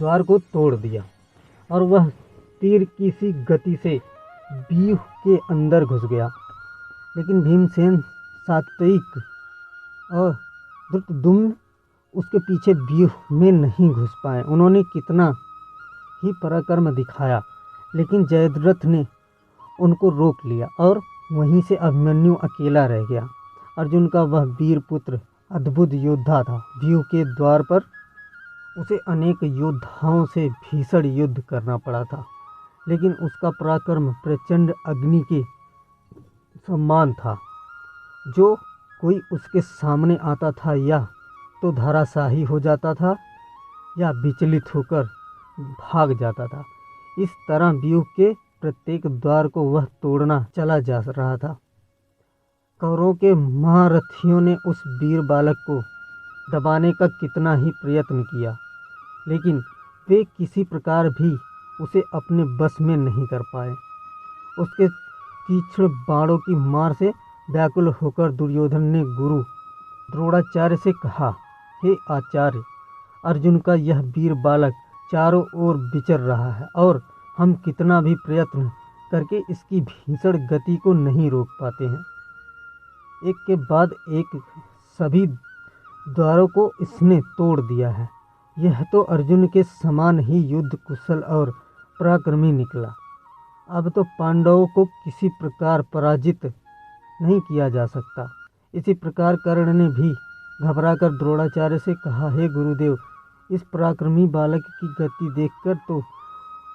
द्वार को तोड़ दिया और वह तीर की सी गति से व्यूह के अंदर घुस गया। लेकिन भीमसेन, सात्विक और धृतद्युम्न उसके पीछे व्यूह में नहीं घुस पाए। उन्होंने कितना ही पराक्रम दिखाया, लेकिन जयद्रथ ने उनको रोक लिया और वहीं से अभिमन्यु अकेला रह गया। अर्जुन का वह वीर पुत्र अद्भुत योद्धा था। व्यूह के द्वार पर उसे अनेक योद्धाओं से भीषण युद्ध करना पड़ा था, लेकिन उसका पराक्रम प्रचंड अग्नि के समान था। जो कोई उसके सामने आता था या तो धराशायी हो जाता था या विचलित होकर भाग जाता था। इस तरह व्यूह के प्रत्येक द्वार को वह तोड़ना चला जा रहा था। कौरवों के महारथियों ने उस वीर बालक को दबाने का कितना ही प्रयत्न किया, लेकिन वे किसी प्रकार भी उसे अपने बस में नहीं कर पाए। उसके तीक्ष्ण बाणों की मार से व्याकुल होकर दुर्योधन ने गुरु द्रोणाचार्य से कहा, हे आचार्य, अर्जुन का यह वीर बालक चारों ओर विचर रहा है और हम कितना भी प्रयत्न करके इसकी भीषण गति को नहीं रोक पाते हैं। एक के बाद एक सभी द्वारों को इसने तोड़ दिया है। यह तो अर्जुन के समान ही युद्ध कुशल और पराक्रमी निकला। अब तो पांडवों को किसी प्रकार पराजित नहीं किया जा सकता। इसी प्रकार कर्ण ने भी घबराकर द्रोणाचार्य से कहा, हे गुरुदेव, इस पराक्रमी बालक की गति देखकर तो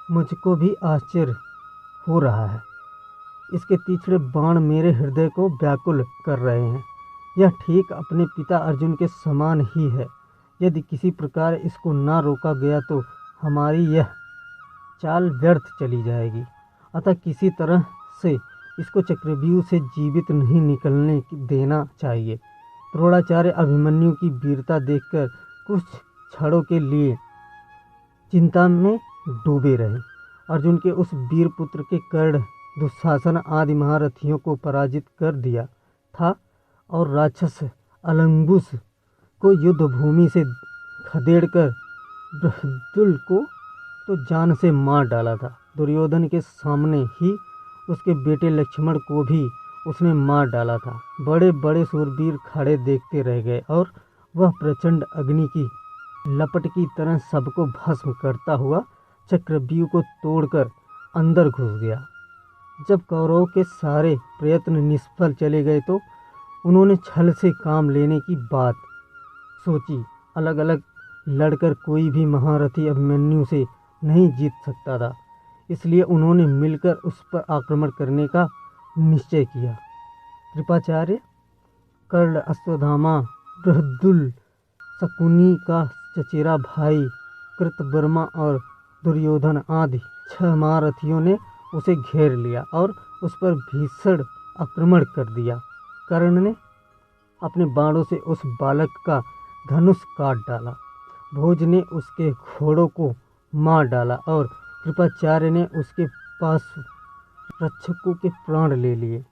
मुझको भी आश्चर्य हो रहा है। इसके तीक्ष्ण बाण मेरे हृदय को व्याकुल कर रहे हैं। यह ठीक अपने पिता अर्जुन के समान ही है। यदि किसी प्रकार इसको ना रोका गया तो हमारी यह चाल व्यर्थ चली जाएगी। अतः किसी तरह से इसको चक्रव्यूह से जीवित नहीं निकलने देना चाहिए। द्रोणाचार्य अभिमन्यु की वीरता देखकर कुछ क्षणों के लिए चिंता में डूबे रहे। अर्जुन के उस वीर पुत्र के कर्ण, दुशासन आदि महारथियों को पराजित कर दिया था और राक्षस अलंबुस को युद्ध भूमि से खदेड़कर बृहद्दुल को तो जान से मार डाला था। दुर्योधन के सामने ही उसके बेटे लक्ष्मण को भी उसने मार डाला था। बड़े बड़े शूरवीर खड़े देखते रह गए और वह प्रचंड अग्नि की लपट की तरह सबको भस्म करता हुआ चक्रव्यूह को तोड़कर अंदर घुस गया। जब कौरवों के सारे प्रयत्न निष्फल चले गए तो उन्होंने छल से काम लेने की बात सोची। अलग अलग लड़कर कोई भी महारथी अभिमन्यु से नहीं जीत सकता था, इसलिए उन्होंने मिलकर उस पर आक्रमण करने का निश्चय किया। कृपाचार्य, कर्ण, अश्वत्थामा, बृहद्दुल, शकुनी का चचेरा भाई कृतवर्मा और दुर्योधन आदि 6 महारथियों ने उसे घेर लिया और उस पर भीषण आक्रमण कर दिया। कर्ण ने अपने बाणों से उस बालक का धनुष काट डाला। भोज ने उसके घोड़ों को मार डाला और कृपाचार्य ने उसके पास रक्षकों के प्राण ले लिए।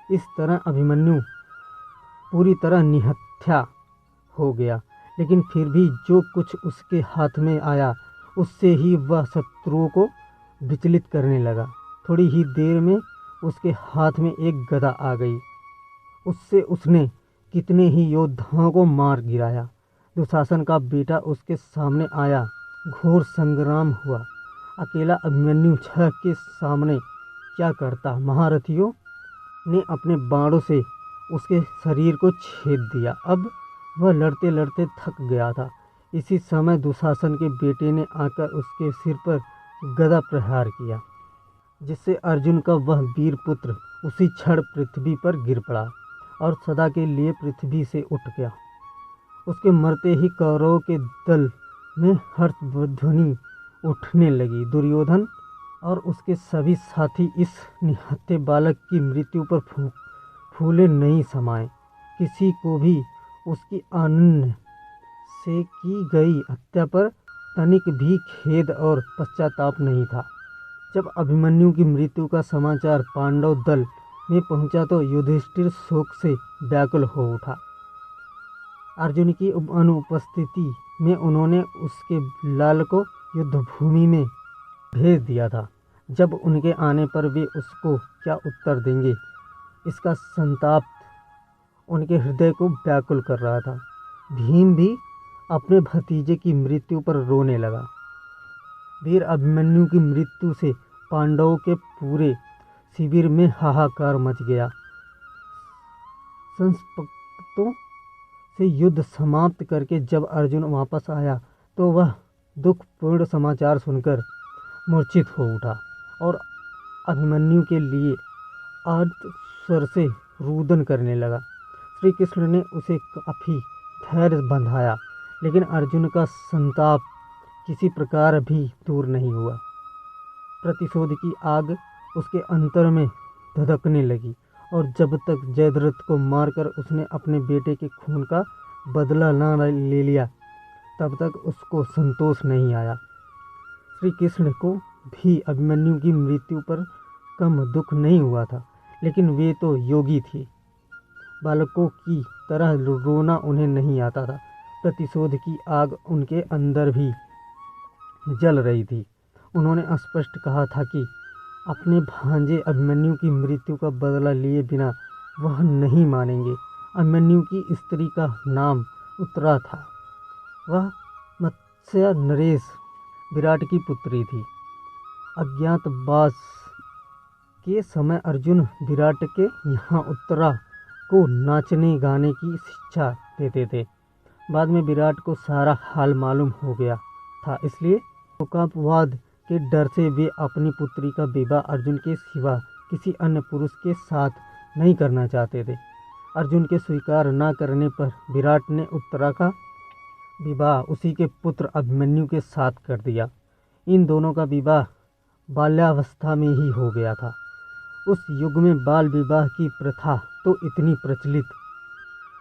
इस तरह अभिमन्यु पूरी तरह निहत्या हो गया, लेकिन फिर भी जो कुछ उसके हाथ में आया उससे ही वह शत्रुओं को विचलित करने लगा। थोड़ी ही देर में उसके हाथ में एक गदा आ गई। उससे उसने कितने ही योद्धाओं को मार गिराया। दुशासन का बेटा उसके सामने आया। घोर संग्राम हुआ। अकेला अभिमन्यु 6 के सामने क्या करता। महारथियों ने अपने बाणों से उसके शरीर को छेद दिया। अब वह लड़ते लड़ते थक गया था। इसी समय दुशासन के बेटे ने आकर उसके सिर पर गदा प्रहार किया, जिससे अर्जुन का वह वीर पुत्र उसी क्षण पृथ्वी पर गिर पड़ा और सदा के लिए पृथ्वी से उठ गया। उसके मरते ही कौरवों के दल में हर्षध्वनि उठने लगी। दुर्योधन और उसके सभी साथी इस निहत्थे बालक की मृत्यु पर फूले नहीं समाये। किसी को भी उसकी अनन्य से की गई हत्या पर तनिक भी खेद और पश्चाताप नहीं था। जब अभिमन्यु की मृत्यु का समाचार पांडव दल में पहुंचा तो युधिष्ठिर शोक से व्याकुल हो उठा। अर्जुन की अनुपस्थिति में उन्होंने उसके लाल को युद्ध भूमि में भेज दिया था। जब उनके आने पर वे उसको क्या उत्तर देंगे, इसका संताप उनके हृदय को व्याकुल कर रहा था। भीम भी अपने भतीजे की मृत्यु पर रोने लगा। वीर अभिमन्यु की मृत्यु से पांडवों के पूरे शिविर में हाहाकार मच गया। संस्पक्तों से युद्ध समाप्त करके जब अर्जुन वापस आया तो वह दुखपूर्ण समाचार सुनकर मूर्छित हो उठा और अभिमन्यु के लिए आर्त स्वर से रुदन करने लगा। श्री कृष्ण ने उसे काफी धैर्य बंधाया, लेकिन अर्जुन का संताप किसी प्रकार भी दूर नहीं हुआ। प्रतिशोध की आग उसके अंतर में धधकने लगी और जब तक जयद्रथ को मारकर उसने अपने बेटे के खून का बदला न ले लिया, तब तक उसको संतोष नहीं आया। श्री कृष्ण को भी अभिमन्यु की मृत्यु पर कम दुख नहीं हुआ था, लेकिन वे तो योगी थे। बालकों की तरह रोना उन्हें नहीं आता था। प्रतिशोध की आग उनके अंदर भी जल रही थी। उन्होंने स्पष्ट कहा था कि अपने भांजे अभिमन्यु की मृत्यु का बदला लिए बिना वह नहीं मानेंगे। अभिमन्यु की स्त्री का नाम उत्तरा था। वह मत्स्य नरेश विराट की पुत्री थी। अज्ञातवास के समय अर्जुन विराट के यहाँ उत्तरा को नाचने गाने की शिक्षा देते थे। बाद में विराट को सारा हाल मालूम हो गया था, इसलिए लोकापवाद के डर से वे अपनी पुत्री का विवाह अर्जुन के सिवा किसी अन्य पुरुष के साथ नहीं करना चाहते थे। अर्जुन के स्वीकार न करने पर विराट ने उत्तरा का विवाह उसी के पुत्र अभिमन्यु के साथ कर दिया। इन दोनों का विवाह बाल्यावस्था में ही हो गया था। उस युग में बाल विवाह की प्रथा तो इतनी प्रचलित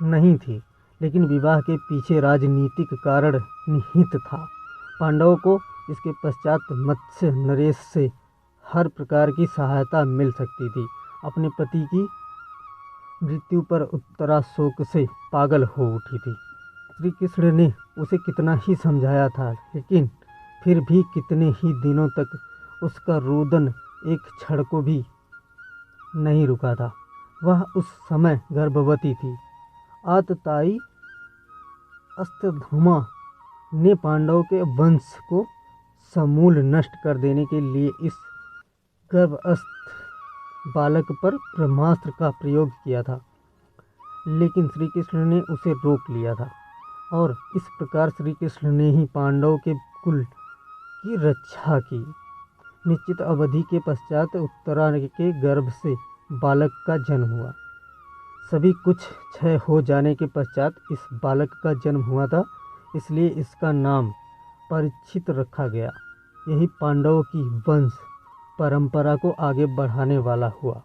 नहीं थी, लेकिन विवाह के पीछे राजनीतिक कारण निहित था। पांडवों को इसके पश्चात मत्स्य नरेश से हर प्रकार की सहायता मिल सकती थी। अपने पति की मृत्यु पर उत्तरा शोक से पागल हो उठी थी। श्री कृष्ण ने उसे कितना ही समझाया था, लेकिन फिर भी कितने ही दिनों तक उसका रोदन एक क्षण को भी नहीं रुका था। वह उस समय गर्भवती थी। आततायी अश्वत्थामा ने पांडवों के वंश को समूल नष्ट कर देने के लिए इस गर्भस्थ बालक पर ब्रह्मास्त्र का प्रयोग किया था, लेकिन श्री कृष्ण ने उसे रोक लिया था और इस प्रकार श्री कृष्ण ने ही पांडवों के कुल की रक्षा की। निश्चित अवधि के पश्चात उत्तरा के गर्भ से बालक का जन्म हुआ। सभी कुछ क्षय हो जाने के पश्चात इस बालक का जन्म हुआ था, इसलिए इसका नाम परीक्षित रखा गया। यही पांडवों की वंश परंपरा को आगे बढ़ाने वाला हुआ।